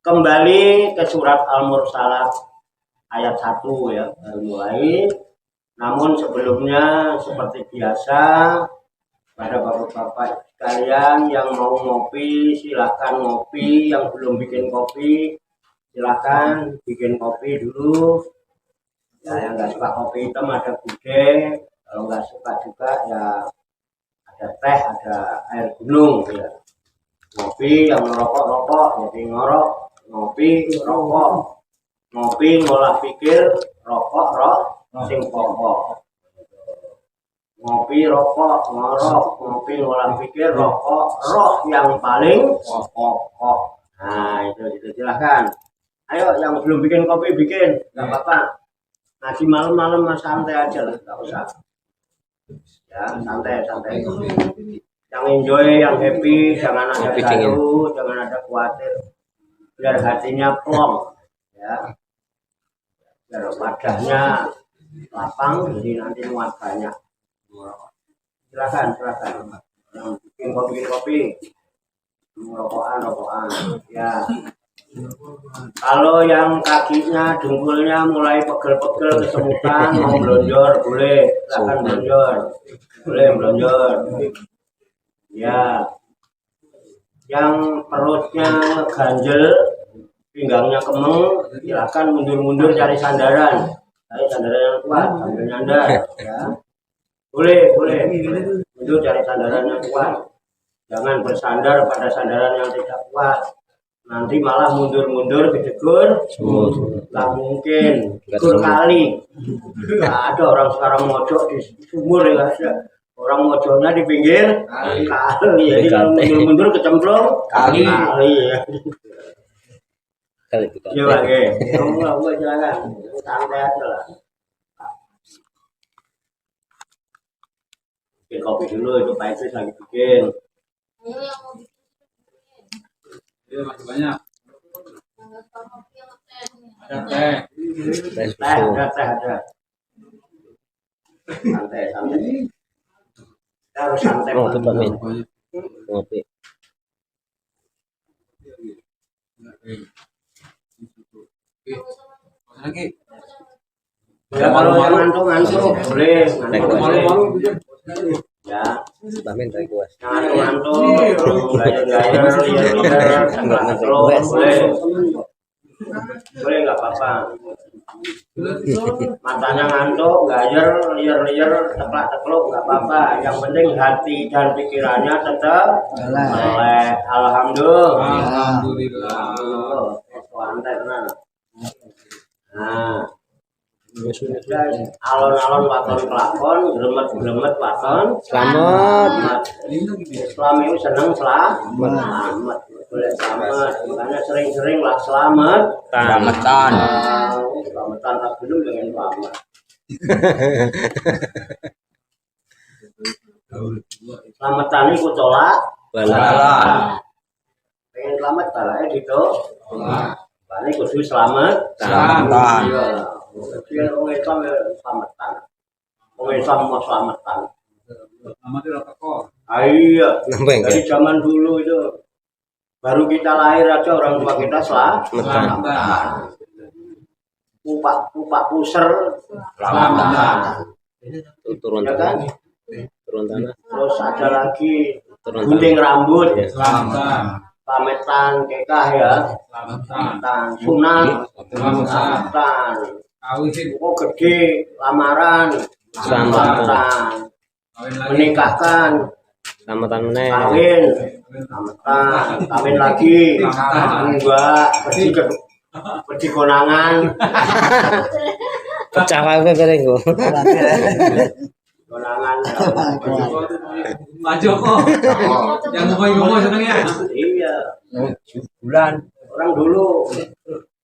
Kembali ke surat Al-Mursalat ayat 1 ya, baru mulai. Namun sebelumnya seperti biasa, pada bapak-bapak sekalian yang mau ngopi silahkan ngopi, yang belum bikin kopi silahkan bikin kopi dulu. Ya, yang nggak suka kopi hitam ada gudeg, kalau nggak suka juga ya ada teh, ada air gunung ya. Ngopi yang ngerokok-rokok jadi ngorok, ngopi rokok, ngopi ngolah pikir, rokok sing pokok. Ngopi rokok ngorok, ngopi ngolah pikir, rokok roh yang paling pokok. Nah itu silahkan. Ayo yang belum bikin kopi bikin, nggak apa-apa. Ngaji malam-malam mas santai aja lah, nggak usah. Ya santai. Yang enjoy, yang happy, jangan ada gaduh, jangan ada khawatir. Biar hatinya plong, ya. Biar wadahnya lapang, jadi nanti muat banyak. Silakan. Yang bikin kopi, rokokan, ya. Kalau yang kakinya, dengkulnya mulai pegel-pegel kesemutan, mau blonjor, boleh. Silakan blonjor. Ya, yang perutnya ganjel, pinggangnya kemeng, silakan mundur cari sandaran yang kuat sambil nyandar. Ya, boleh, mundur cari sandaran yang kuat. Jangan bersandar pada sandaran yang tidak kuat. Nanti malah mundur kejegur, nggak mungkin. Jegur kali, nggak ada orang sekarang mojok di sumur ya ada. Orang mojoknya di pinggir kali, jadi kalau mundur kecemplung kali ya. Ya lagi, kamu jangan santai aja lah. Bikin kopi dulu, itu Pak Idris lagi bikin. Iya masih banyak. Ada teh. Ada. Santai. Harus santai. Oh, tetap min. Ngopi. Lagi. Ya kalau yang ngantuk boleh. Malu. Ya. Bamin dari kuas. Ngantuk. Gaya-gaya boleh nggak apa-apa. Matanya ngantuk, gajer, liar, tekluk nggak apa-apa. Yang penting hati dan pikirannya tetap melek. Alhamdulillah. Santai tenan. Nah, alon-alon waton kelakon, gremet waton selamat. Islam itu seneng selamat. Boleh selamat, makanya sering-sering lah selamatan tak belum dengan selamat. Selamatan itu tolak bala. Pengen selamat balanya gitu. Bala kudu selamatan. Jadi orang Islam selamatan. Orang Islam mau selamatan. Selamat itu kok. Iya. Dari zaman dulu itu. Baru kita lahir aja orang tua kita selamatan. Pupak puser selamatan. Turun ya kan? Turun tanah. Terus ada lagi gunting rambut Selamatan. Pametan kekah ya. Selamatan. Sunat selamatan. Kok gede lamaran selamatan. Menikahkan Selamatan meneh. kawin kawin lagi enggak pergi konangan Pecah apa keren gua. konangan Pak Joko. Yang ngomong seneng ya. iya Bulan. orang dulu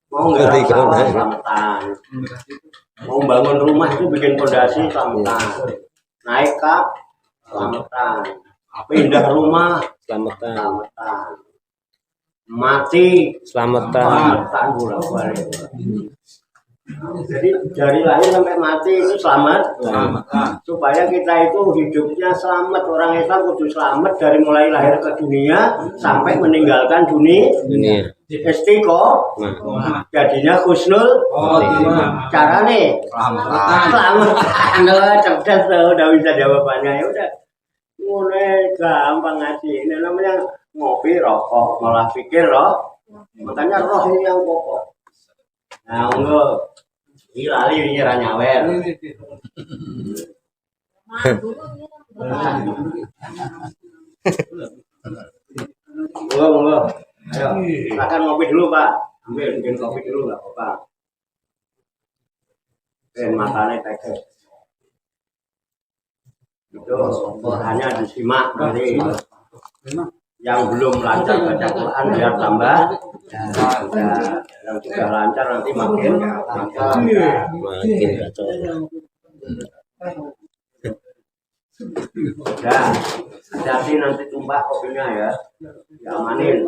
mau nggak selamatan, mau bangun rumah itu bikin pondasi selamatan, naik kap selamatan, pindah rumah Selamatan. mati Selamatan. bolak-balik. Jadi dari lahir sampai mati itu selamat. Selamat. Supaya kita itu hidupnya selamat, orang Islam kudu selamat dari mulai lahir ke dunia sampai meninggalkan dunia. Istiqomah. Jadinya husnul. Carane selamat. Cerdas tuh, udah bisa jawabannya. Ya udah. Mulai gampang ngaji. Ini namanya ngopi rokok, malah pikir roh. Makanya roh ini yang pokok. Nah, enggak. Ini lali ini ranyawer. Enggak. Ayo, silakan ngopi dulu, Pak. Ambil bikin kopi dulu enggak apa-apa. Matanya tetes. Itu hanya disimak dari yang belum lancar baca Quran biar tambah. Yang sudah lancar nanti makin lancar. Makin kacau. Ya, hati-hati nanti tumpah kopinya ya. Diamanin.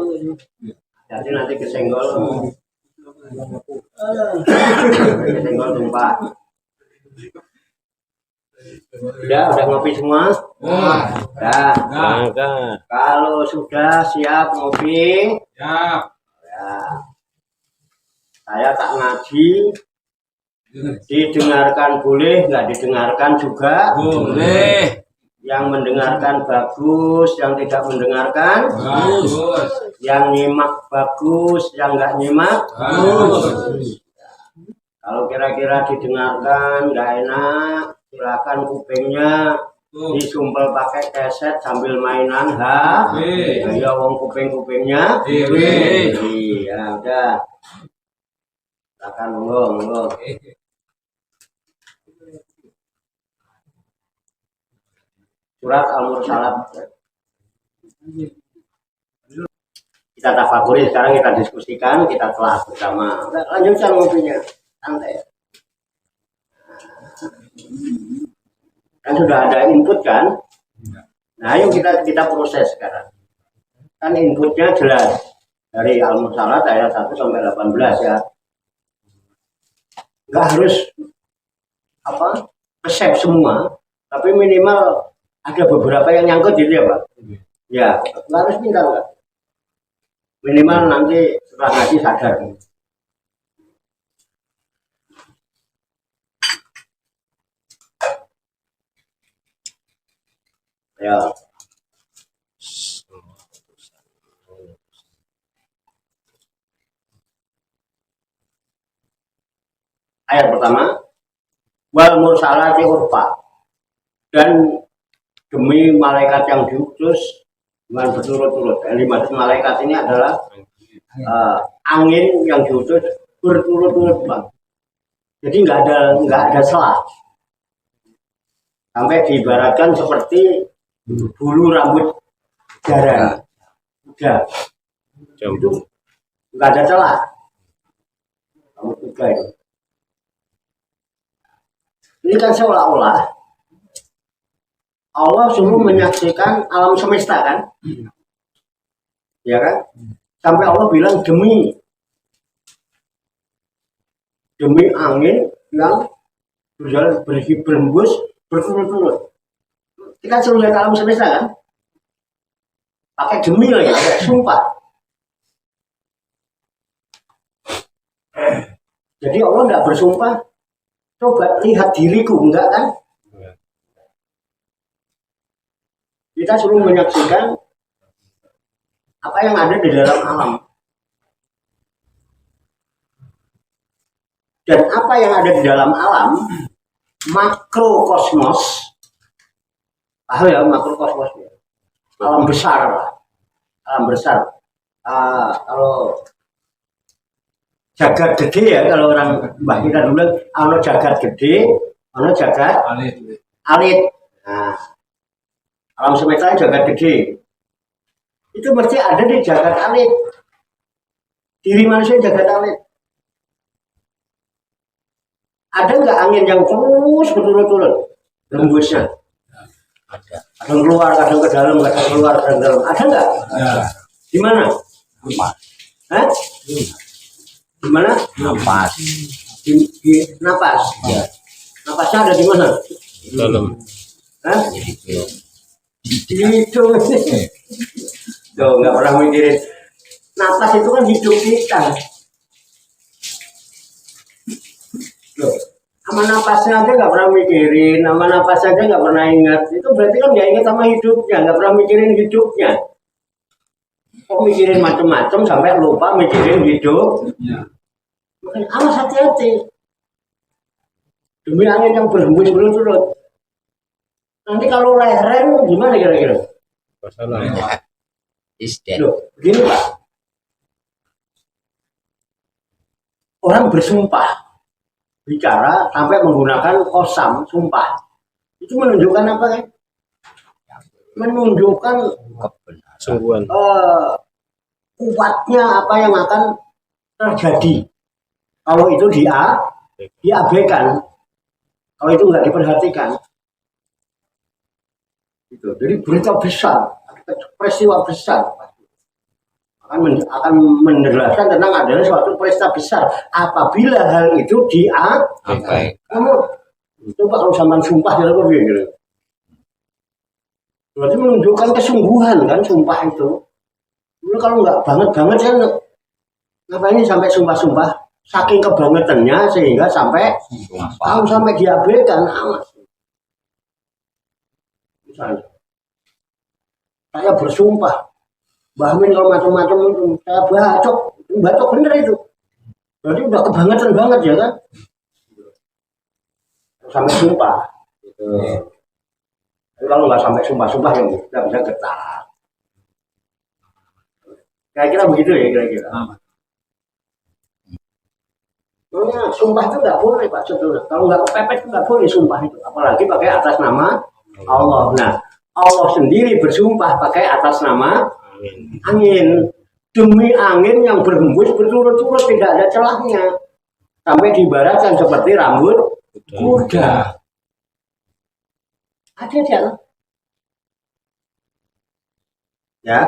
Hati-hati nanti kesenggol. Kesenggol tumpah. Udah ngopi semua? Udah. Mangga. Kalau sudah siap ngopi, Siap. ya. Saya tak ngaji, didengarkan boleh, nggak didengarkan juga Boleh. Yang mendengarkan bagus, yang tidak mendengarkan Bagus. yang nyimak bagus, yang nggak nyimak Bagus. Kalau kira-kira didengarkan nggak enak, silakan kupingnya disumpel pakai keset sambil mainan ya wong kupingnya iya udah silakan monggo surat Al-Mursalat kita tafakuri, sekarang kita diskusikan, kita telah bersama. Udah, lanjutkan ngopinya santai. Kan sudah ada input kan? Nah, ayo kita proses sekarang. Kan inputnya jelas dari Al-Mursalat ayat 1 sampai 18 ya. Enggak harus resep semua, tapi minimal ada beberapa yang nyangkut gitu ya, Pak. Ya, enggak harus pintar enggak. Minimal nanti setelah ngaji sadar. Ya. Ayat pertama, wal mursalati urfa, dan demi malaikat yang diutus dengan berturut-turut. 5 malaikat ini adalah angin yang diutus berturut-turut, Bang. Jadi nggak ada selah. Sampai diibaratkan seperti bulu rambut jaran. Udah. Itu nggak ada celah. Rambut kuda itu. Ini kan seolah-olah Allah suruh menyaksikan alam semesta kan? Ya kan? Sampai Allah bilang demi angin yang berjalan berhembus berturut-turut. Kita suruh lihat alam semesta kan? Pakai demi lagi, pakai sumpah. Jadi Allah nggak bersumpah. Coba lihat diriku, enggak kan? Kita suruh menyaksikan apa yang ada di dalam alam. Dan apa yang ada di dalam alam, makrokosmos, ya makrokosmos ya. Alam besar lah. Alam besar. Kalau jagat gede ya, kalau orang mbah kita dulu ono jagat gede, ono jagat alit. Nah, alam semesta jagat gede. Itu mesti ada di jagat alit. Diri manusia jagat alit. Ada nggak angin yang terus berturut-turut rembusnya? Kadang keluar, kadang ke dalam, kadang keluar, kadang ke dalam. Ada nggak? Di mana? Hah? Di mana? Nafas. Di di napas. Ya. Napasnya ada di mana? Dalam. Hah? Di hidung. Tuh nggak pernah mikirin. Napas itu kan hidup kita. Loh, sama napasnya aja nggak pernah mikirin, sama napas aja nggak pernah ingat. Itu berarti kan nggak ingat sama hidupnya, nggak pernah mikirin hidupnya. Kok mikirin macam-macam sampai lupa mikirin hidup? Makanya awas hati-hati. Demi angin yang berhembus berturut-turut. Nanti kalau leren gimana kira-kira? Masalah. Loh, begini Pak. Orang bersumpah bicara sampai menggunakan kosam, sumpah. Itu menunjukkan apa kan? Menunjukkan Sungguhan. kuatnya apa yang akan terjadi. Kalau itu diabaikan, kalau itu nggak diperhatikan. Gitu. Jadi berita besar, peristiwa besar akan menjelaskan tentang adanya suatu peristiwa besar. Apabila hal itu diabaikan, kamu coba kalau zaman sumpah jalan kok gitu. Berarti menunjukkan kesungguhan kan sumpah itu. Dulu kalau nggak banget saya ngapain sampai sumpah-sumpah, saking kebangetannya sehingga sampai kalau sampai diabaikan amat. Misalnya, saya bersumpah, Mbah Min kalau macam-macam itu saya bacok bener itu. Berarti udah kebangetan banget ya kan? Sampai sumpah. Gitu. Tapi kalau nggak sampai sumpah-sumpah yang nggak bisa getar. Kira-kira begitu ya kira-kira. Makanya sumpah itu nggak boleh Pak Saudara. Kalau nggak kepepet itu nggak boleh sumpah itu. Apalagi pakai atas nama Allah. Nah, Allah sendiri bersumpah pakai atas nama angin. Demi angin yang berhembus berturut-turut tidak ada celahnya. Sampai diibaratkan seperti rambut kuda. Ada jalan. Ya.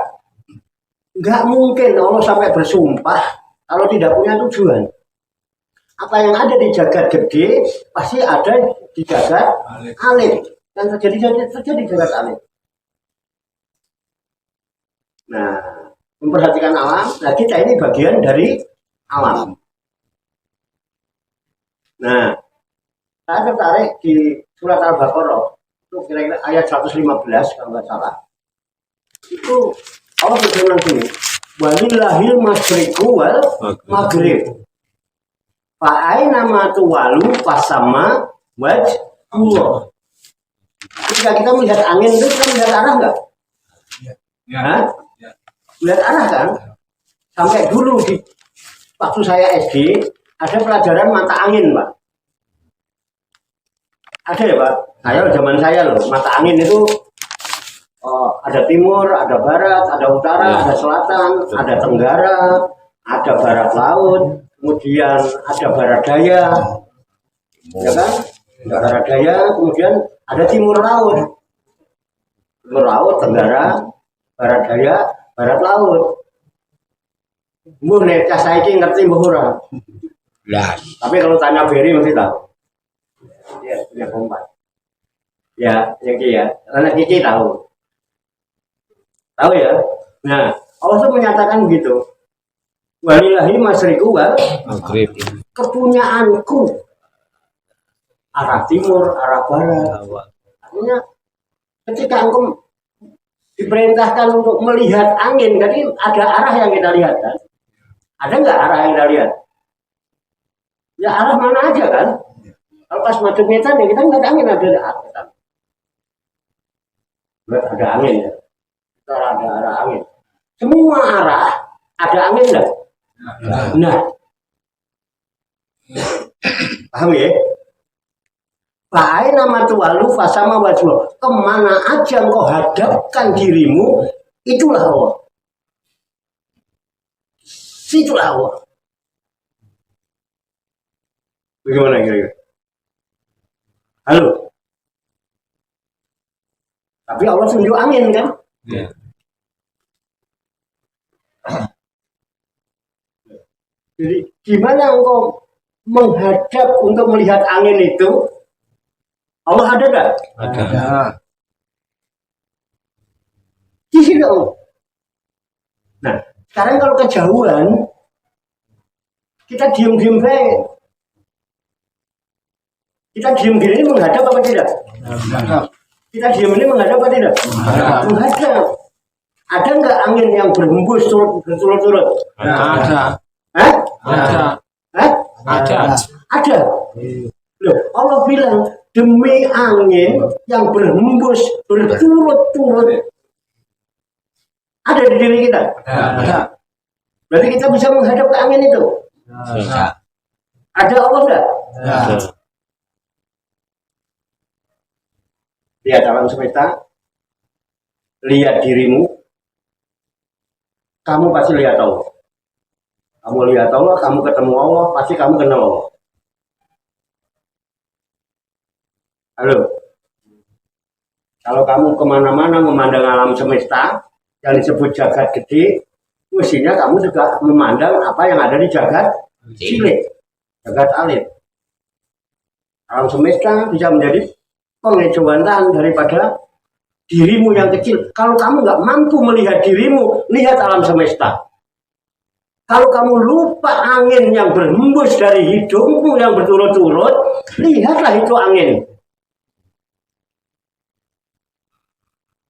Nggak mungkin Allah sampai bersumpah kalau tidak punya tujuan. Apa yang ada di jagat gede pasti ada di jagat alit. Yang terjadi jagat alit. Nah, memperhatikan alam. Nah, kita ini bagian dari alam. Nah, saya tertarik di surat Al-Baqarah itu kira-kira ayat 115 kalau nggak salah. Itu Allah berfirman sini, walillahil masyriqu wal maghrib. Fa aina ma tuwalu fasama wajhullah. Ketika kita melihat angin itu kita melihat arah enggak? Ya. Melihat arah kan? Sampai dulu di waktu saya SD ada pelajaran mata angin, Pak. Ada ya, Pak? Zaman saya loh, mata angin itu ada timur, ada barat, ada utara, ada selatan, ada tenggara, ada barat laut, kemudian ada barat daya, ya kan? Ada barat daya, kemudian ada timur laut, tenggara, barat daya, barat laut. Mbuh nek cah saiki ngerti mbuh ora? Tapi kalau tanya Ferry mesti tahu. Ya, punya kompas. Ya, yang ya, anak Kiki tahu. Tahu ya? Nah, Allah itu menyatakan begitu. Walillahi masyriqu wal maghrib. Kepunyaanku arah timur, arah barat. Artinya ketika engkau diperintahkan untuk melihat angin, jadi ada arah yang kita lihat kan? Ada nggak arah yang kita lihat? Ya arah mana aja kan? Kalau pas madep medan ya kita nggak ada angin, ada arah. Ada angin ya. Ada arah angin. Semua arah ada angin enggak? Nah. Paham ya? Fa'aina ma tuwalu fasama wajhullah. Kemana aja engkau hadapkan dirimu, itulah Allah. Situlah Allah. Bagaimana kira-kira? Halo? Tapi Allah tunjuk angin kan? Ya. Jadi gimana engkau menghadap untuk melihat angin itu, Allah ada nggak? Ada. Di sini Allah. Nah, sekarang kalau kejauhan, kita diem-diem baik. Kita diem gini menghadap apa tidak? Menghadap. Kita diem ini menghadap apa tidak? Menghadap. Ada nggak angin yang berhembus berturut-turut? Ada. Hah? Ada. Hah? Ada. Ada. Loh, Allah bilang demi angin yang berhembus berturut-turut ada di diri kita. Ada. Berarti kita bisa menghadap ke angin itu. Bisa. Ada Allah enggak? Ada. Lihat alam semesta, lihat dirimu, kamu pasti lihat Allah. Kamu lihat Allah, kamu ketemu Allah, pasti kamu kenal Allah. Halo. Kalau kamu kemana-mana memandang alam semesta yang disebut jagat gede, mestinya kamu juga memandang apa yang ada di jagat cilik, jagat alit. Alam semesta bisa menjadi pengejauhan daripada dirimu yang kecil. Kalau kamu nggak mampu melihat dirimu, lihat alam semesta. Kalau kamu lupa angin yang berhembus dari hidungmu yang berturut-turut, lihatlah itu angin.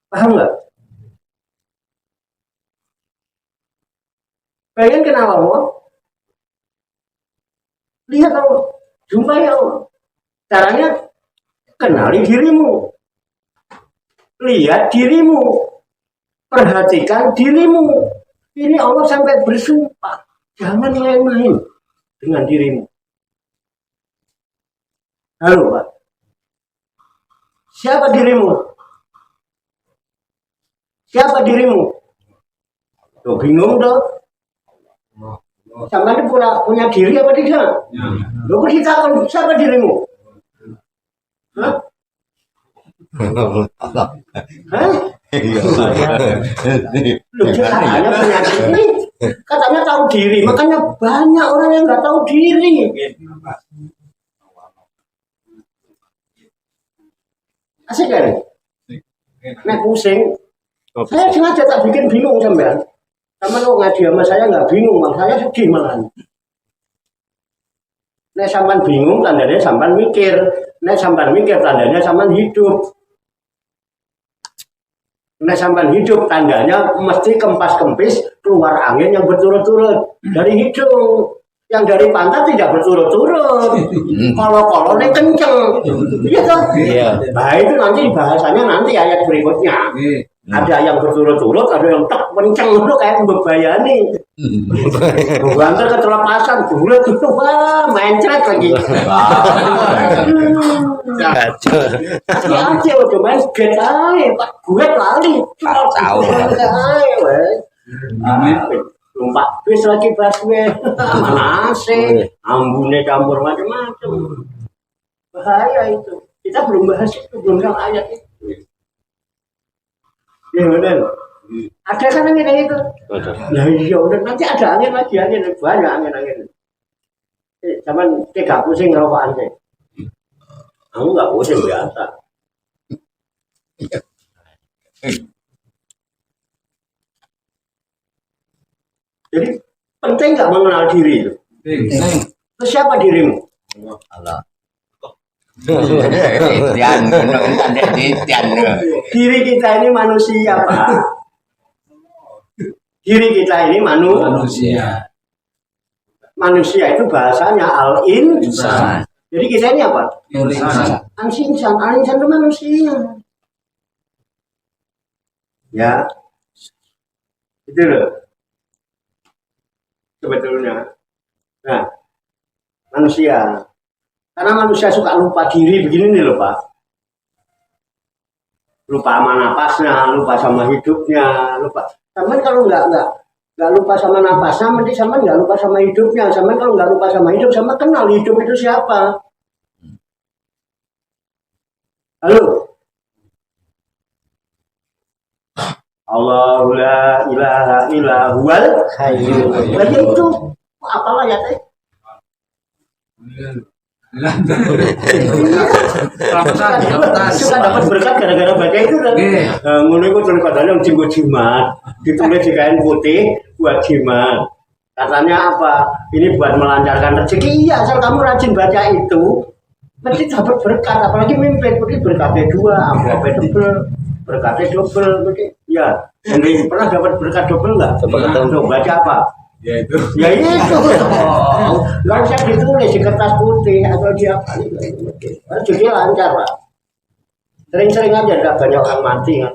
Paham nggak? Pengen kenal Allah? Lihat Allah, jumpai Allah. Caranya kenali dirimu, lihat dirimu, perhatikan dirimu. Ini Allah sampai bersumpah, jangan main-main dengan dirimu. Halo Pak, siapa dirimu? Siapa dirimu? Tuh bingung tuh. Sama ini punya diri apa tidak? Lu kita akan siapa dirimu? Hah? Hah? Lu katanya punya diri, katanya tahu diri, makanya banyak orang yang nggak tahu diri. Asik kan? Nek pusing, saya sengaja tak bikin bingung sampean. Sama lo ngaji sama saya nggak bingung, malah saya sedih malah. Nek sampean bingung tandanya sampean mikir, nek sampean mikir tandanya sampean hidup. Nek sampean hidup tandanya mesti kempas-kempis keluar angin yang berturut-turut dari hidung. Yang dari pantat tidak berturut-turut. Kalau ini kenceng. Iya toh? Iya. Nah itu nanti bahasanya nanti ayat berikutnya. Ada yang berturut-turut, ada yang tak kenceng itu kayak membebayani. Banter ketelepasan, bulat itu wah mencret lagi. Kasih aja udah main get aja, Pak gue lali. Tahu. Numpak bis lagi busway, mana AC, ambune campur macam-macam. Bahaya itu. Kita belum bahas itu, belum tahu ayat itu. Ya benar. Ada kan angin itu? Nah iya udah nanti ada angin lagi, angin banyak angin. Zaman tidak pusing ngerokokan sih. Aku nggak pusing biasa. Jadi penting nggak mengenal diri itu. Terus siapa dirimu? Allah. Diri kita ini manusia, Pak. Diri kita ini manusia. Manusia itu bahasanya al-insan. Jadi kita ini apa? Al-insan. Al-insan itu manusia. Ya. Itu loh. Sebetulnya. Nah, manusia. Karena manusia suka lupa diri begini nih loh Pak. Lupa sama napasnya, lupa sama hidupnya, lupa. Sama kalau nggak lupa sama napasnya, nanti sama nggak lupa sama hidupnya. Sama kalau nggak lupa sama hidup, sama kenal hidup itu siapa? Halo. Allahu la ilaha illa huwal hayyul qayyum. Itu apalah ya teh? Suka dapat berkat gara-gara baca itu kan. Ngono iku terus katanya jenggot jimat, ditulis di kain putih buat jimat. Katanya apa? Ini buat melancarkan rezeki. Iya, asal kamu rajin baca itu, mesti dapat berkat. Apalagi mimpin, mesti berkatnya dua, amplopnya double, berkatnya double. Ya, Henry pernah dapat berkat double nggak? Coba baca apa? Ya itu. Nggak usah ditulis di kertas putih atau di apa? Jadi lancar Pak. Sering-sering aja, nggak banyak orang mati kan.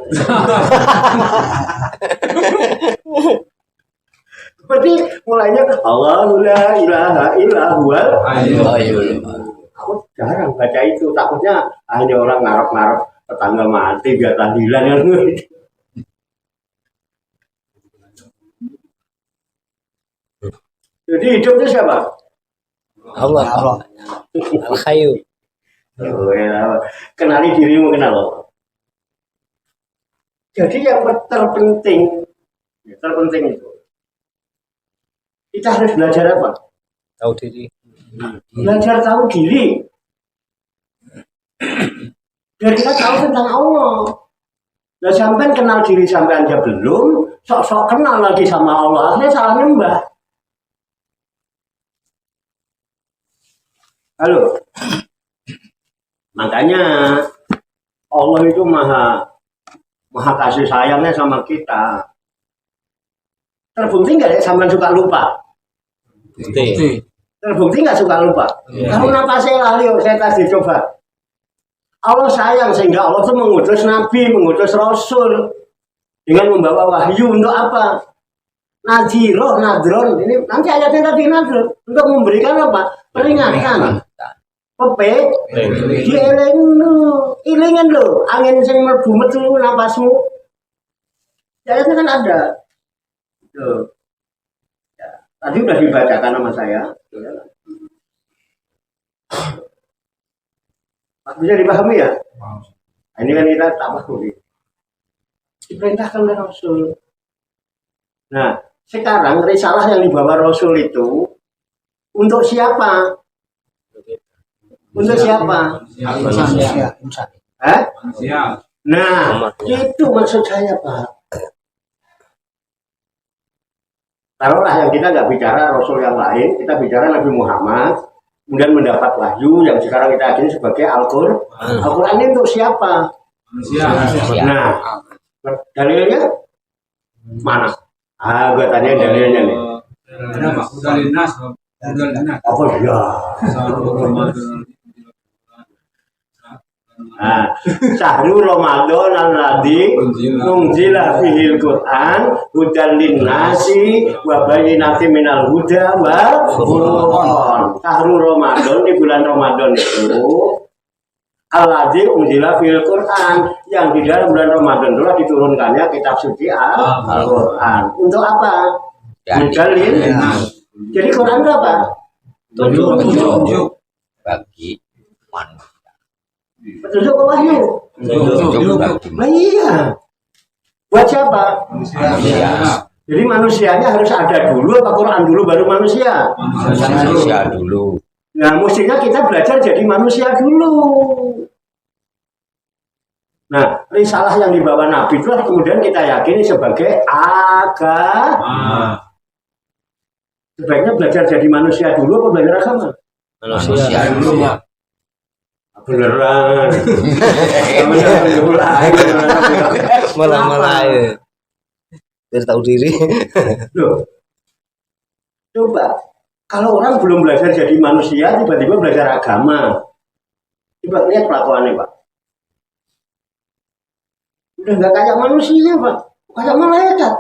Berarti mulainya Allah la ilaha illa huwal hayyul. Aku jarang baca itu, takutnya hanya orang ngarep-ngarep tetangga mati biar tahlilan kan. Jadi hidup itu siapa? Allah. Al-Hayyu. Oh, ya. Kenali dirimu, kenal lo. Jadi yang terpenting itu kita harus belajar apa? Tahu diri. Belajar tahu diri. Biar kita tahu tentang Allah. Nah, sampai kenal diri sampai aja belum, sok-sok kenal lagi sama Allah, akhirnya salah nyembah. Halo. Makanya Allah itu maha kasih sayangnya sama kita. Terbukti nggak ya sampai suka lupa? Terbukti nggak suka lupa? Kamu kenapa saya lali? Saya tadi coba. Allah sayang sehingga Allah itu mengutus Nabi, mengutus Rasul dengan membawa wahyu untuk apa? Nadhiroh, nadron. Ini nanti ayatnya tadi nadron untuk memberikan apa? Peringatan. Pepe, ilingin lo, angin sing mlebu metu napasmu. Ayatnya kan ada. Tuh. Ya, tadi udah dibacakan sama saya. Bisa dipahami ya? Nah, ini kan kita tambah dulu. Diperintahkan oleh Rasul. Nah, sekarang risalah yang dibawa Rasul itu untuk siapa? Untuk siapa? Nah, itu maksud saya Pak. Taruhlah yang kita nggak bicara Rasul yang lain, kita bicara Nabi Muhammad, kemudian mendapat wahyu yang sekarang kita yakini sebagai Al-Qur'an. Al-Qur'an ini untuk siapa? Nah, dalilnya mana? Gue tanya dalilnya nih. Apa dia? Nah, Syahrul Ramadan alladzi unzila fihil Qur'an hudan linnasi wa bayyinatin minal huda wal furqan. Syahrul Ramadan di bulan Ramadan itu alladzi unzila fihil Qur'an, yang di dalam bulan Ramadan itulah diturunkannya kitab suci Al-Qur'an. Untuk apa? Hudan linnas. Jadi Quran itu apa? Petunjuk bagi manusia. Petunjuk ke wahyu. Nah, iya. Buat siapa? Manusia. Jadi manusianya harus ada dulu apa Quran dulu baru manusia? Manusia dulu. Nah, mestinya kita belajar jadi manusia dulu. Nah, risalah yang dibawa Nabi itu kemudian kita yakini sebagai agama. Sebaiknya belajar jadi manusia dulu apa belajar agama? Manusia dulu. Beneran. Malah ya. Biar tahu diri. Loh. Coba, kalau orang belum belajar jadi manusia, tiba-tiba belajar agama. Coba lihat kelakuannya, Pak. Udah nggak kayak manusia, Pak. Kayak malaikat.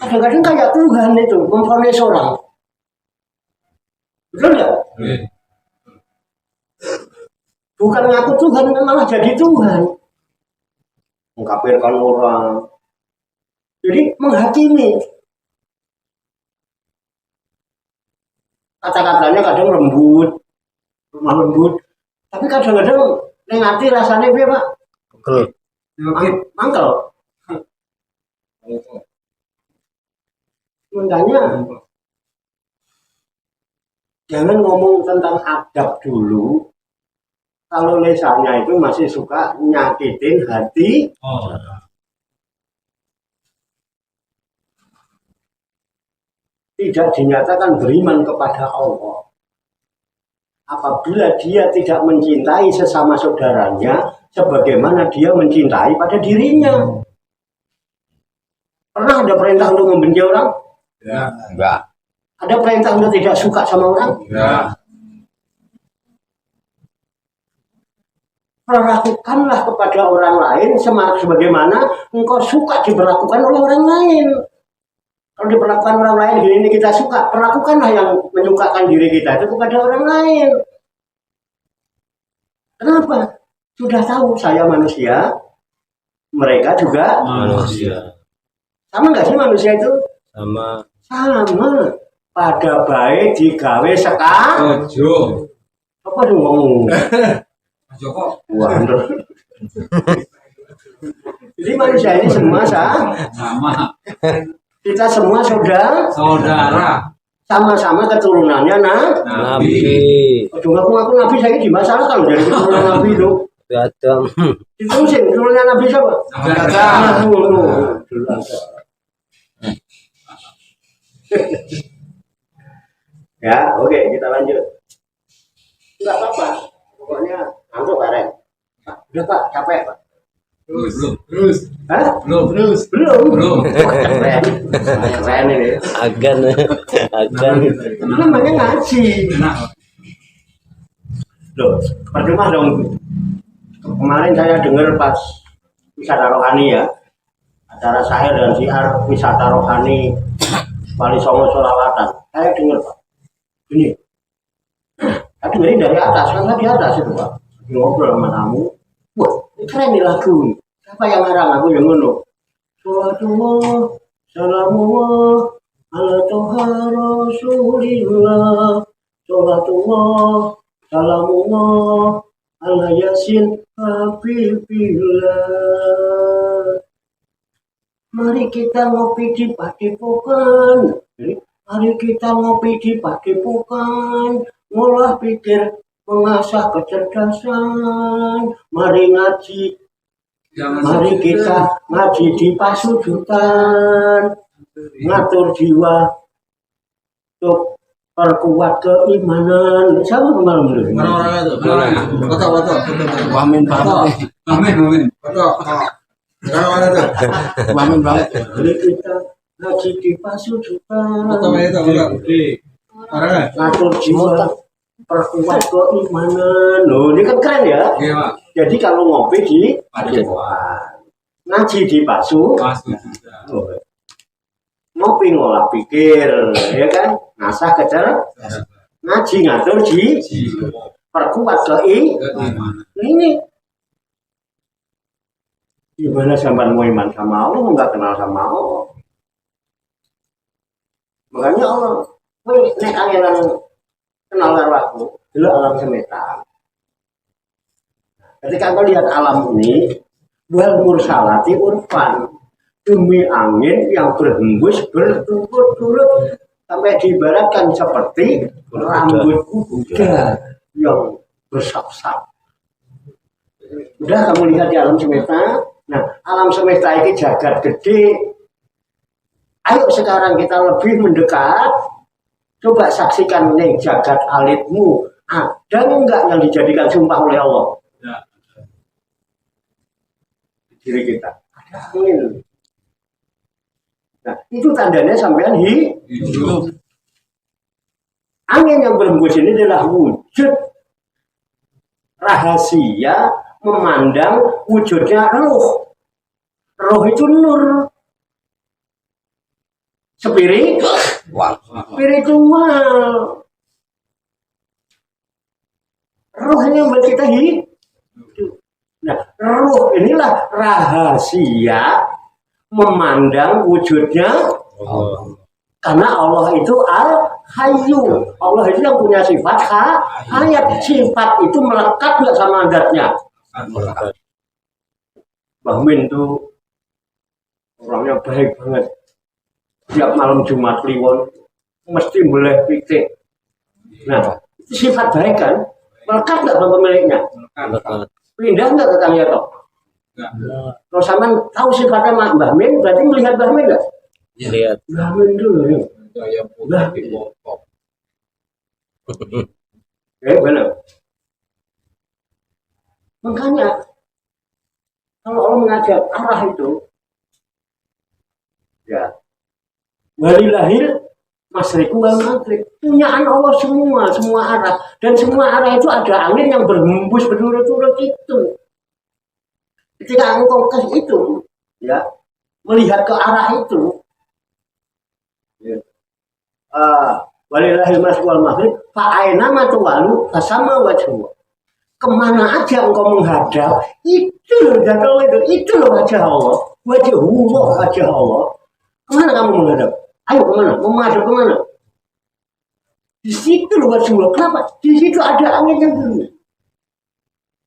Kadang-kadang kayak Tuhan itu, memvonis orang. Betul nggak? Bukan ngaku Tuhan, malah jadi Tuhan. Mengkafirkan orang. Jadi menghakimi. Kata-katanya kadang lembut, lemah lembut. Tapi kadang-kadang nengati rasanya dia Pak. Mangkel. Makanya Jangan ngomong tentang adab dulu. Kalau lesannya itu masih suka nyakitin hati. Tidak dinyatakan beriman kepada Allah. Apabila dia tidak mencintai sesama saudaranya, sebagaimana dia mencintai pada dirinya. Pernah ada perintah untuk membenci orang? Ya. Enggak. Ada perintah untuk tidak suka sama orang? Ya. Perlakukanlah kepada orang lain sebagaimana engkau suka diperlakukan oleh orang lain. Kalau diperlakukan orang lain ini kita suka, perlakukanlah yang menyukakan diri kita itu kepada orang lain. Kenapa? Sudah tahu saya manusia, mereka juga Manusia. sama nggak sih manusia itu? Sama. Sama. Pada baik digawe sekarang. Ojo. Apa dong ngomong? Joko. Waduh. Jadi manusia ini semua Sama. kita semua Saudara. sama-sama keturunannya Nabi. Aduh ngaku nabi saya dimasalahkan dari keturunan nabi itu. Adam. Diterusin keturunan nabi siapa? Ya, oke kita lanjut. Enggak apa-apa. Pokoknya ngantuk Pak Ren. Udah Pak, capek Pak. Terus. Hah? Belum. Belum. Keren. Keren ini. Agan. Agan. Itu namanya ngaji. Loh, percuma dong. Kemarin saya dengar pas wisata rohani ya. Acara saya dan siar wisata rohani Wali Songo Solawatan. Saya dengar Pak. Ini. Saya dengerin dari atas, kan di atas itu Pak. Ngobrol sama tamu. Wah, ini keren nih lagu. Siapa yang ngarang aku yang ngono? Salatullah, salamullah, ala toha rasulillah. Salatullah, salamullah, ala yasin habibillah. Mari kita ngopi di padepokan. Mari kita ngopi di padepokan. Ngolah pikir, mengasah kecerdasan. Mari ngaji. Mari kita ngaji di pasudutan. Ngatur jiwa untuk perkuat keimanan. Siapa kemarin dulu? Orang-orang itu. Foto. Wamin banget. Amin. Foto. Orang-orang itu. Wamin banget. Mari kita ngaji di pasudutan. Foto itu. Orang. Ngatur jiwa perkuat keimanan. Loh, ini kan keren ya. Iya, Pak. Jadi kalau ngopi di padepokan, ngaji di pasu, ngopi ngolah pikir, ya kan? Ngasah kecer, ngaji ngatur di perkuat ini. Gimana sampean mau iman sama Allah, nggak kenal sama Allah? Makanya Allah, nek kangenan kenal karo aku, dulu alam semesta. Ketika kau lihat alam ini, wal mursalati urfan, demi angin yang berhembus berturut-turut sampai diibaratkan seperti rambut kuda yang bersap-sap. Udah kamu lihat di alam semesta. Nah, alam semesta ini jagat gede. Ayo sekarang kita lebih mendekat. Coba saksikan nih jagat alitmu. Ada enggak yang dijadikan sumpah oleh Allah? Ya. Diri kita. Ada angin. Nah, itu tandanya sampean Hidup. angin yang berhembus ini adalah wujud rahasia memandang wujudnya ruh. Ruh itu nur. Spiritual. Ruh ini yang buat kita hidup. Nah, ruh inilah rahasia memandang wujudnya karena Allah itu al-hayyu. Allah itu yang punya sifat hayat. Sifat itu melekat nggak sama adatnya. Mbah Min itu orangnya baik banget. Tiap malam Jumat Kliwon mesti boleh pitik. Nah, itu sifat baik kan? Melekat nggak sama pemiliknya? Pindah nggak ke Kang Yato? Kalau sampean tahu sifatnya Mbah Min, berarti melihat Mbah Min nggak? Lihat. Mbah Min dulu nih. Saya putih dipotong. Benar. Makanya kalau Allah mengajak arah itu, ya, walillahil masyriqu wal maghrib, punyaan Allah semua arah, dan semua arah itu ada angin yang berhembus berturut-turut itu. Ketika engkau ke itu, ya, melihat ke arah itu, ya, walillahil masyriqu wal maghrib, fa aina ma tuwalu fasama wajhu. Kemana aja engkau menghadap, itu loh jatuh itu loh wajah Allah, wajah Allah. Kemana kamu menghadap? Ayo kemana? Mau menghadap kemana? Di situ loh wajah Allah. Kenapa? Di situ ada angin yang dulu.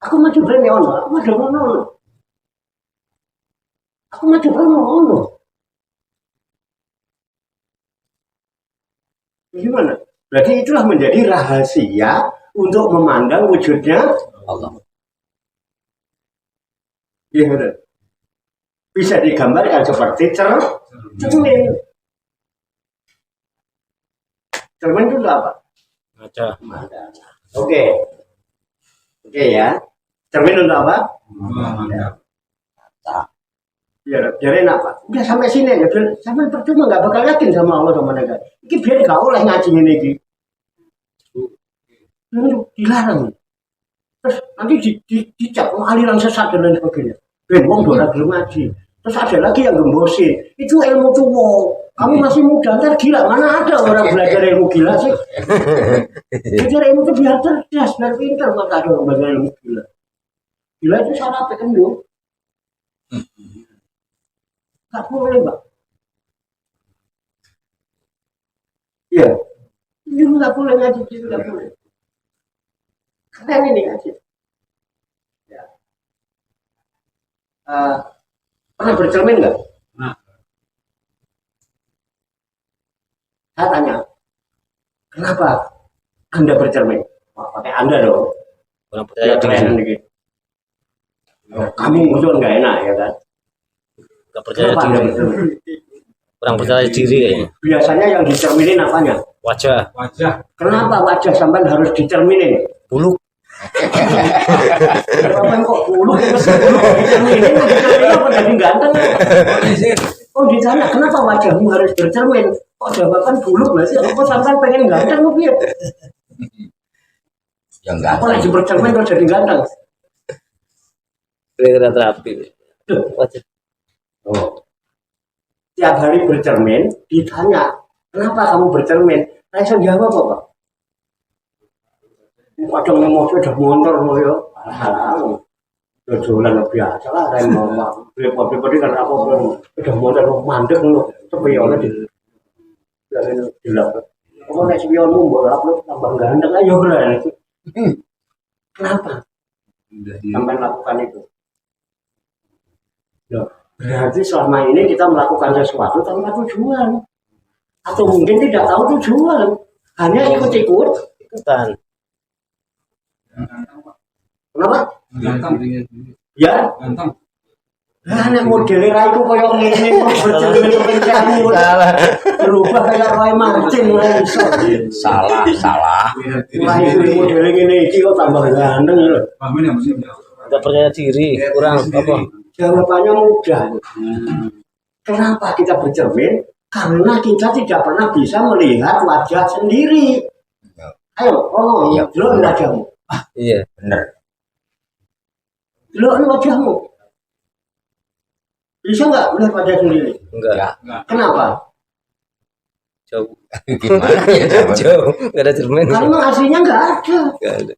Aku maju berani ono, aku maju ono. Aku maju berani ono. Gimana? Berarti itulah menjadi rahasia untuk memandang wujudnya Allah. Ya, benar. Bisa digambarkan seperti cermin. Cermin itu apa? Kaca. Oke ya. Cermin untuk apa? Biarin apa? Udah sampai sini aja. Sampai percuma nggak bakal yakin sama Allah sama negara. Ini biar gak oleh ngaji ini. Dilarang. Terus nanti dicap aliran sesat dan lain sebagainya. Ben wong ora gelem ngaji. Terus ada lagi yang gembosi. Itu ilmu tua. Kamu masih muda, ntar gila. Mana ada orang belajar ilmu gila sih? Belajar ilmu itu biar cerdas, biar pintar. Maka ada orang belajar ilmu gila. Gila itu salah apa kendung? Gak boleh, Mbak. Iya. Ini nggak boleh ngaji, itu nggak boleh. Keren ini ngaji. Ya. Pernah bercermin nggak? Nah. Saya tanya, kenapa Anda bercermin? Pakai Anda dong. Kurang percaya diri. Kamu muncul nggak enak ya kan? Nggak percaya Kenapa Anda diri. bercermin? Kurang percaya diri kayaknya. Biasanya yang dicerminin apanya? Wajah. Kenapa wajah sampai harus dicerminin? Bulu. Kenapa kok bulu? Dicerminin apa jadi ganteng? Oh ditanya kenapa wajahmu harus bercermin? Kok jawaban bulu nggak sih? Kok sampai pengen ganteng kok ya? Yang enggak Apa lagi bercermin kok jadi ganteng? Kelihatan rapi. Wajah. Oh. Tiap hari bercermin, ditanya, kenapa kamu bercermin? Saya jawab apa? Kadang ngomong sudah motor loh ya. Jualan biasa lah, saya mau repot-repot kan apa sudah motor mandek loh. Sepionnya di lap. Kamu naik spionmu bolak lo tambah ganteng ayo lah. Kenapa? Sampai melakukan itu. Berarti selama ini kita melakukan sesuatu tanpa tujuan. Atau mungkin tidak tahu tujuan. Hanya ikut-ikut. Ikutan. Kenapa? Ganteng. Ya. Ganteng. Anak model raiku koyo ngene bercermin kepencamu. Salah. Berubah kayak roy mancing mulai iso. Salah. Mulai model ngene iki kok tambah ganteng lho. Pamen yang mesti. Nggak percaya diri. Kurang apa? Jawabannya mudah. Kenapa kita bercermin? Karena kita tidak pernah bisa melihat wajah sendiri. Ayo, Iya, delok wajahmu. Iya. Bener. Delok wajahmu. Bisa nggak melihat wajah sendiri? Enggak. Kenapa? Jauh. Gimana ya? Jauh. Nggak ada cermin. Karena aslinya nggak ada. Nggak ada.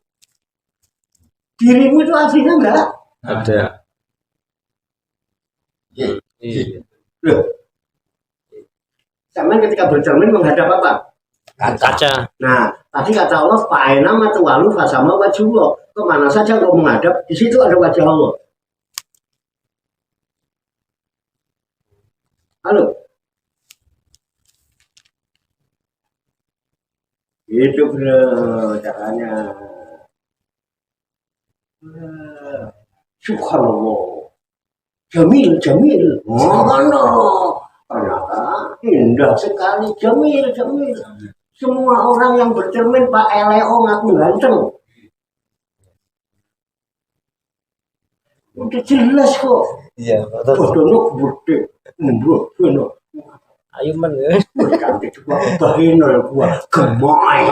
Dirimu itu aslinya nggak Ada. Iya. Iya. loh. Sampai ketika bercermin menghadap apa? Kaca. Nah, tadi kata Allah, Fa'aina matuwalu fasama wajhullah. Kemana saja kau menghadap, di situ ada wajah Allah. Halo? Itu bro caranya. Subhanallah. Jamil, Jamil. Oh, no. Ternyata indah sekali. Jamil, Jamil. Semua orang yang bercermin Pak Eleo ngaku ganteng. Udah jelas kok. Iya, Bodoh gede. Bodoh. ayo men. Cantik juga bahino gua gemoy.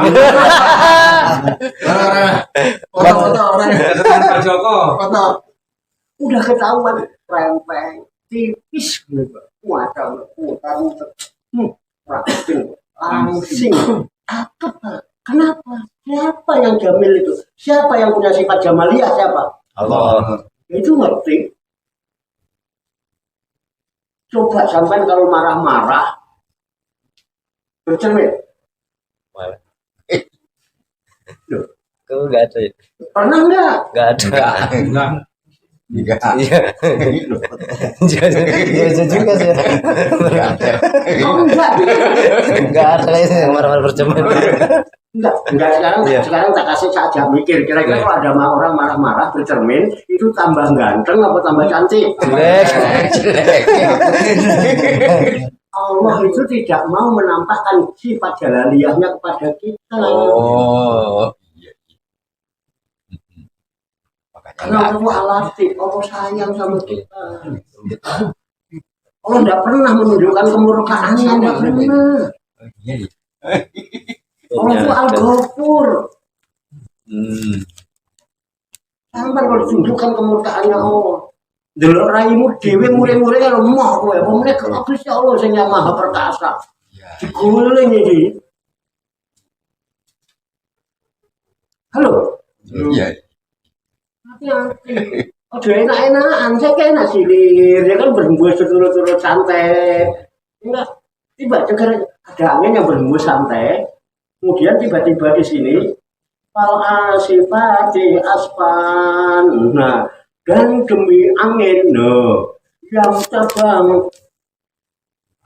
Foto orang Pak Joko. Foto. Udah ketahuan rempeng tipis gitu. Wadah putar-putar. Praktik langsing. Apa? Kenapa? Siapa yang Jamil itu? Siapa yang punya sifat Jamaliyah? Siapa? Allah. Itu ngerti. Coba sampai kalau marah-marah bercermin. Loh, Kau nggak ada. pernah nggak? Nggak ada. Enggak. Enggak. Iya. Iya juga sih. Oh, enggak. Nggak ada kayaknya yang marah-marah bercermin. Enggak sekarang. Iya. Sekarang tak kasih saja mikir. Kira-kira kalau ada orang marah-marah bercermin itu tambah ganteng apa tambah cantik? Jelek. Jelek. Allah itu tidak mau menampakkan sifat jalaliyahnya kepada kita. Oh. Iya. Makanya Karena Allah alatif, Allah sayang sama kita. Allah tidak pernah menunjukkan kemurkaannya, tidak pernah. iya. Allah itu Al-Ghafur. Sampai kalau tunjukkan kemurkaannya Allah. Delok raimu dhewe murid-murid kalau moh kowe, wong nek Gusti Allah sing yang Maha Perkasa. Diguling iki. Halo. Iya. Hati-hati. Ojo enak-enakan, saya kayak nasi lir, ya kan berhembus turut-turut santai. Enggak, tiba-tiba ada angin yang berhembus santai, kemudian tiba-tiba di sini fal asifati aspan. Nah, dan demi angin yang terbang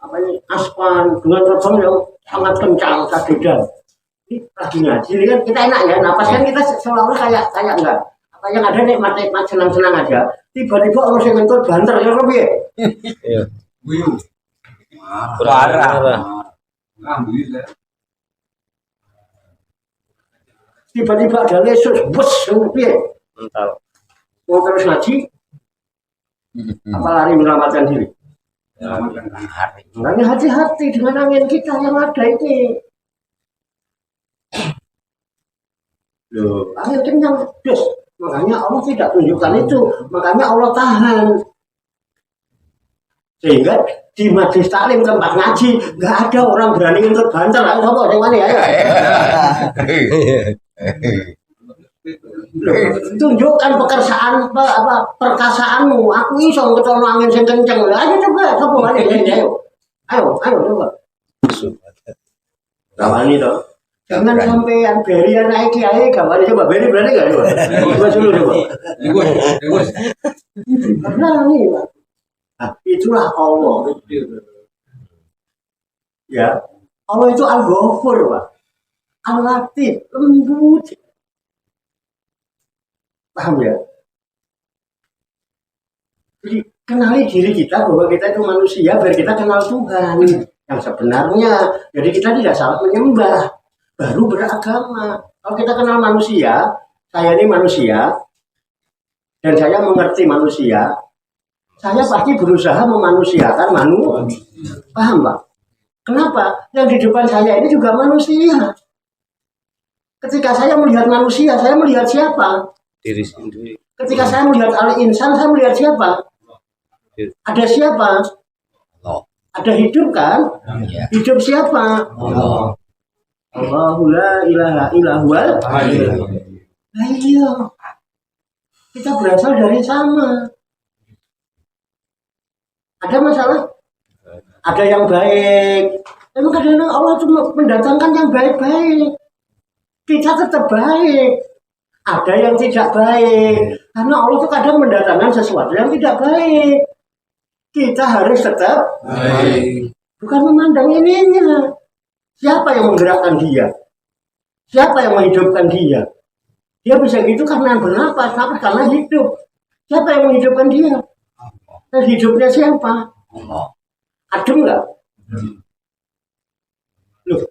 apa ini aspan dengan terbang yang sangat kencang sadedal. Ini lagi ngaji ini kan kita enak ya, napas kan kita seolah-olah kayak enggak. Apa yang ada nikmat senang-senang aja. Tiba-tiba orang yang ngentut banter ya lebih. Iya. Guyu. Parah. Alhamdulillah. Tiba-tiba ada lesus bus lebih. Mental. Mau terus ngaji, apa lari menyelamatkan diri? Makanya hati-hati dengan angin kita yang ada ini. Loh, angin kencang, dus. Makanya Allah tidak tunjukkan itu. Makanya Allah tahan. Sehingga di majlis taklim tempat ngaji nggak ada orang berani untuk banter. Ayo coba yang mana ya? Tunjukkan pekerjaan perkasaanmu. Aku iso ngetono angin sing kenceng. Ayo coba mana ya? Ayo coba. Gawani toh. Jangan sampean berian naik kiai gawani coba beri berani enggak coba. Coba dulu coba. Ikut. Berani, Pak. Nah, itulah Allah. Ya. Allah itu Al-Ghafur, Pak. Al-Latif, lembut. Paham ya? Jadi kenali diri kita bahwa kita itu manusia biar kita kenal Tuhan yang sebenarnya. Jadi kita tidak salah menyembah, baru beragama. Kalau kita kenal manusia, saya ini manusia dan saya mengerti manusia, saya pasti berusaha memanusiakan manusia. Paham, Pak? Kenapa? Yang di depan saya ini juga manusia. Ketika saya melihat manusia, saya melihat siapa? Diri sendiri. Ketika saya melihat al-insan, saya melihat siapa? Ada siapa? Allah. Ada hidup kan? Iya. Hidup siapa? Allah. Allahu la ilaha illallah. Nah, iya. Kita berasal dari sama. Ada masalah? Ada yang baik. Memang kadang-kadang Allah cuma mendatangkan yang baik-baik. Kita tetap baik. Ada yang tidak baik. Karena Allah itu kadang mendatangkan sesuatu yang tidak baik. Kita harus tetap Baik. bukan memandang ininya. Siapa yang menggerakkan dia? Siapa yang menghidupkan dia? Dia bisa gitu karena bernapas, tapi karena hidup. Siapa yang menghidupkan dia? Dan hidupnya siapa? Allah. Adem nggak? Loh,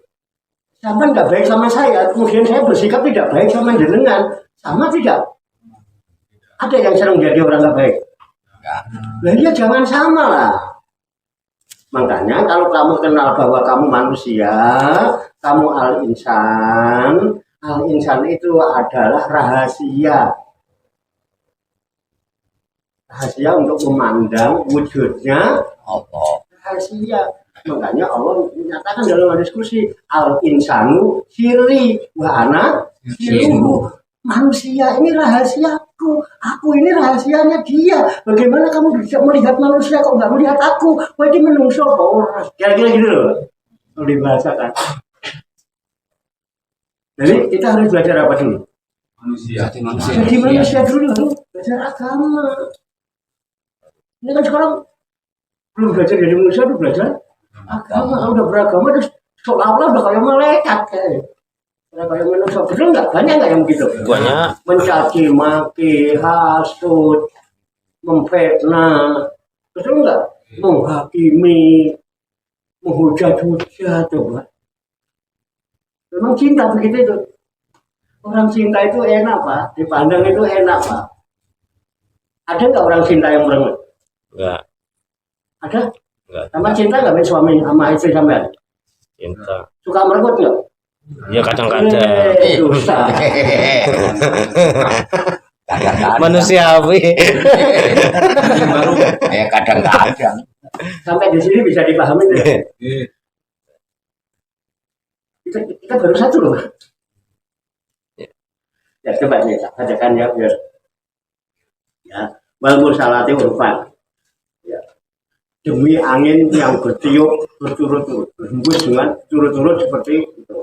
sampai nggak baik sama saya, kemudian saya bersikap tidak baik sama jenengan, sama tidak? Ada yang sering jadi orang nggak baik? Enggak. Nah iya jangan sama lah. Makanya kalau kamu kenal bahwa kamu manusia, kamu al-insan. Al-insan itu adalah rahasia. Rahasia untuk memandang wujudnya Allah. rahasia. Makanya Allah menyatakan dalam diskusi al-insanu siri wa ana siruhu. Manusia ini rahasiaku, aku ini rahasianya dia. Bagaimana kamu bisa melihat manusia kok nggak melihat aku? Wah ini menungso kok. Kira-kira gitu loh. Kalau dibahasakan. Jadi kita harus belajar apa dulu? Manusia. Jadi manusia dulu, belajar agama. Ini kan sekarang belum belajar jadi manusia, udah belajar agama. Udah beragama terus seolah-olah udah kayak malaikat kayak. Kayak manusia, betul nggak? Banyak nggak yang begitu? Banyak. Mencaci maki, hasut, memfitnah, betul nggak? Menghakimi, menghujat-hujat, coba. Memang cinta begitu itu. Orang cinta itu enak pak, dipandang itu enak pak. Ada nggak orang cinta yang merengut? Enggak. Ada? Enggak. Sama cinta nggak suami sama istri sampean? Cinta. Suka merengut nggak? Ya kadang-kadang. Dosa. Kadang-kadang. Manusiawi. Baru. Ya kadang-kadang. Sampai di sini bisa dipahami tidak? Kita baru satu loh. Ya coba nih, bacakan ya biar. Ya, wal mursalati urfan. Ya. Demi angin yang bertiup berturut-turut, berhembus dengan turut-turut seperti itu.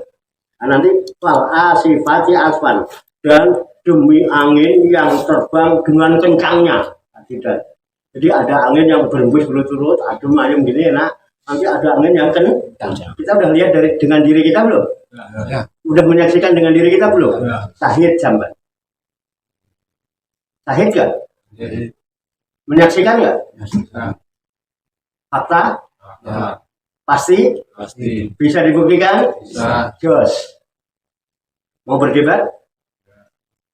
Nah, nanti wal asifati asfan, dan demi angin yang terbang dengan kencangnya. Nah, tidak. Jadi ada angin yang berhembus berturut-turut, adem ayem gini enak. Nanti ada angin yang kencang. Kita udah lihat dengan diri kita belum? Ya. Udah menyaksikan dengan diri kita belum? Sahid jamban. Sahid gak? Menyaksikan gak? Fakta? Pasti? Pasti. Bisa dibuktikan? Bisa. Jos. Mau berdebat?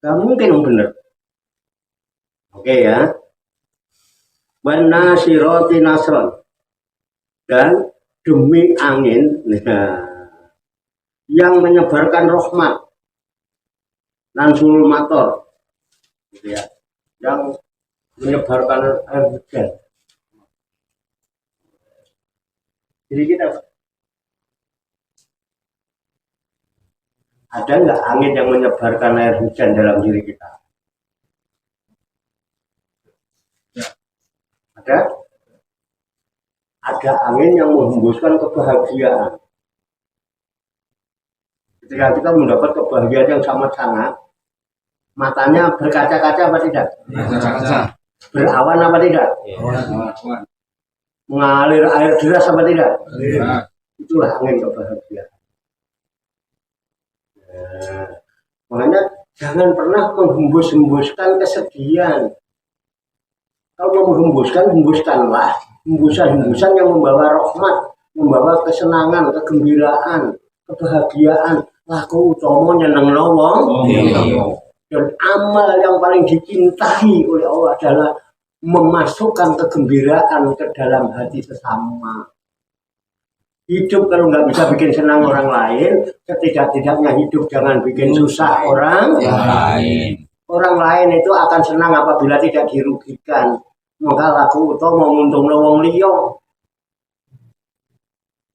Gak mungkin bener. Oke ya. Wan nasiroti nasron. Dan demi angin yang menyebarkan rahmat. Nansul mator. Gitu ya. Yang menyebarkan air hujan. Jadi kita ada nggak angin yang menyebarkan air hujan dalam diri kita? Ada? Ada angin yang menghembuskan kebahagiaan. Ketika kita mendapat kebahagiaan yang sangat-sangat, matanya berkaca-kaca apa tidak? Kaca-kaca. Berawan apa tidak? Kawan. Mengalir air deras apa tidak? Ya. Itulah angin kebahagiaan. Nah, makanya jangan pernah menghembus-hembuskan kesedihan. Kalau mau menghembuskan, hembuskanlah hembusan-hembusan yang membawa rahmat, membawa kesenangan, kegembiraan, kebahagiaan. Laku utomo nyenengno wong. Dan amal yang paling dicintai oleh Allah adalah memasukkan kegembiraan ke dalam hati sesama. Hidup kalau nggak bisa bikin senang orang lain, setidak-tidaknya hidup jangan bikin susah orang lain. Orang lain itu akan senang apabila tidak dirugikan. Maka laku utawa menguntungkan wong liya.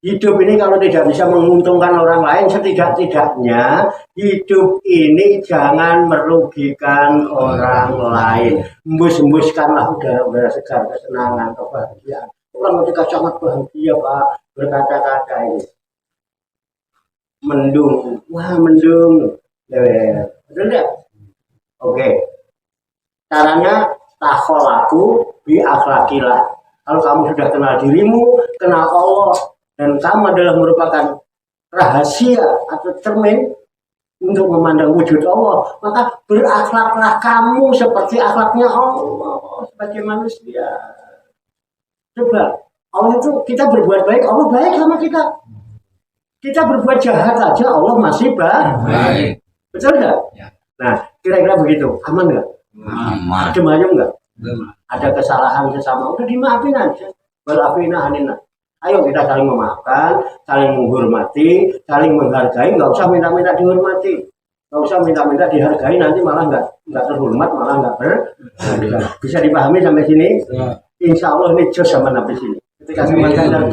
Hidup ini kalau tidak bisa menguntungkan orang lain, setidak-tidaknya hidup ini jangan merugikan orang lain. Hembus-hembuskanlah udara-udara segar, kesenangan, kebahagiaan. Orang ketika sangat bahagia Pak, berkata-kata ini. Mendung, wah mendung. Betul tidak? Oke. Caranya takholaku bi akhlakilah. Kalau kamu sudah kenal dirimu, kenal Allah, dan kamu adalah merupakan rahasia atau cermin untuk memandang wujud Allah, maka berakhlaklah kamu seperti akhlaknya Allah sebagai manusia. Coba Allah itu kita berbuat baik, Allah baik sama kita. Kita berbuat jahat aja, Allah masih baik. Betul nggak? Ya. Nah, kira-kira begitu, aman nggak? Aman. Adem ayem nggak? Ada kesalahan sesama, udah dimaafin aja. Walafina anina. Ayo kita saling memaafkan, saling menghormati, saling menghargai. Nggak usah minta-minta dihormati, nggak usah minta-minta dihargai. Nanti malah nggak terhormat, malah nggak bisa dipahami sampai sini. Insya Allah ini jos sama Nabi sini. Ketika sama sadar,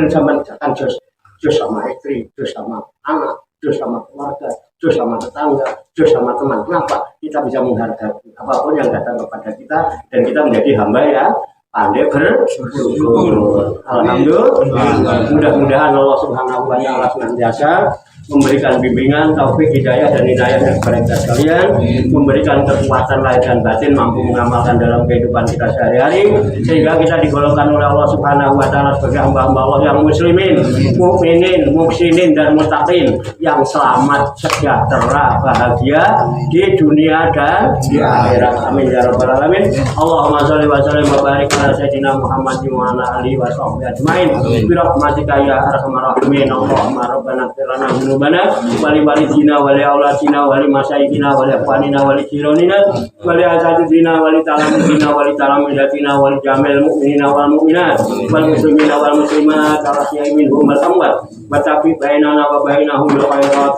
sama kan jos sama istri, jos sama anak, jos sama keluarga, jos sama tetangga, jos sama teman. Kenapa? Kita bisa menghargai apapun yang datang kepada kita dan kita menjadi hamba ya pandai bersyukur. Alhamdulillah. Mudah-mudahan Allah Subhanahu wa taala senantiasa memberikan bimbingan, taufik, hidayah dan hidayah kepada kita sekalian, memberikan kekuatan lahir dan batin mampu mengamalkan dalam kehidupan kita sehari-hari sehingga kita digolongkan oleh Allah Subhanahu wa taala sebagai hamba-hamba Allah yang muslimin, mukminin, muhsinin dan muttaqin yang selamat, sejahtera, bahagia di dunia dan di akhirat. Amin ya rabbal alamin. Allahumma shalli wa sallim wa barik ala sayyidina Muhammadin wa ala alihi wa sahbihi ajmain. Bi rahmatika ya arhamar rahimin. Allahumma rabbana ighfir lana dhunubana wa li walidina wa li auladina wa li masyayikhina wa li ikhwanina wa li jiranina wa li asatidina wa li talamidina wa li talamidatina wa li jamil mu'minina wal mu'minat wal muslimina wal muslimat al-ahya'i minhum wal amwat wa tafi bainana wa bainahum bil khairat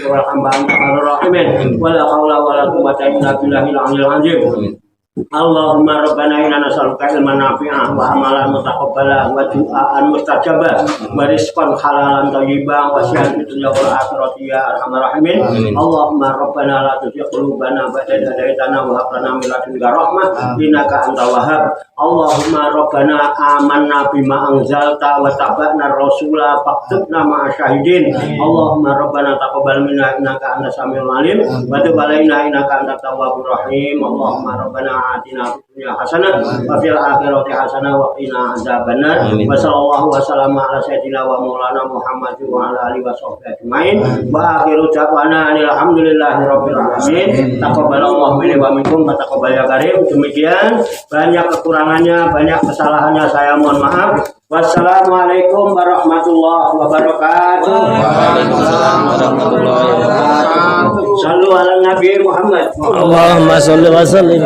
wa rahmatir rahimin wa la haula wa la quwwata illa billahil aliyyil azim. Allahumma rabbana inna nas'aluka ilman nafi'an wa amalan mutaqabbalan wa du'aan mustajabah wa rizqan halalan thayyiban wa syahadat dunya wal akhirati ya arhamar rahimin. Allahumma rabbana la tuzigh qulubana ba'da idh hadaytana wa hab lana min ladunka rahmah innaka antal wahhab. Allahumma rabbana amanna bima anzalta wa tabi'na ar-rasula faktubna ma'asy syahidin. Allahumma rabbana taqabbal minna innaka antas samiul alim wa tub alaina innaka antat tawwabur rahim. Allahumma rabbana atina fid dunya hasanah wa fil akhirati hasanah wa qina adzabannar. Wa sallallahu wasallam ala sayyidina wa maulana Muhammadin wa ala alihi wa sahbihi ajmain. Wa akhiru da'wana alhamdulillahi rabbil alamin. Taqabbalallahu minni wa minkum wa taqabbal ya karim. Demikian, banyak kekurangannya, banyak kesalahannya, saya mohon maaf. Wassalamualaikum warahmatullahi wabarakatuh. Waalaikumsalam warahmatullahi wabarakatuh. Sallu ala Nabi Muhammad. Allahumma sholli wa sallim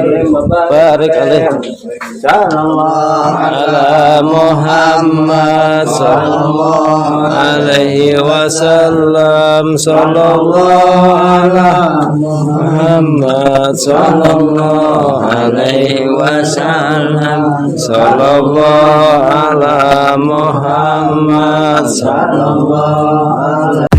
barik alaihi Sallallahu ala Muhammad sallallahu alaihi wasallam sallallahu ala Muhammad sallallahu alaihi wasallam sallallahu ala Muhammad sallallahu alaihi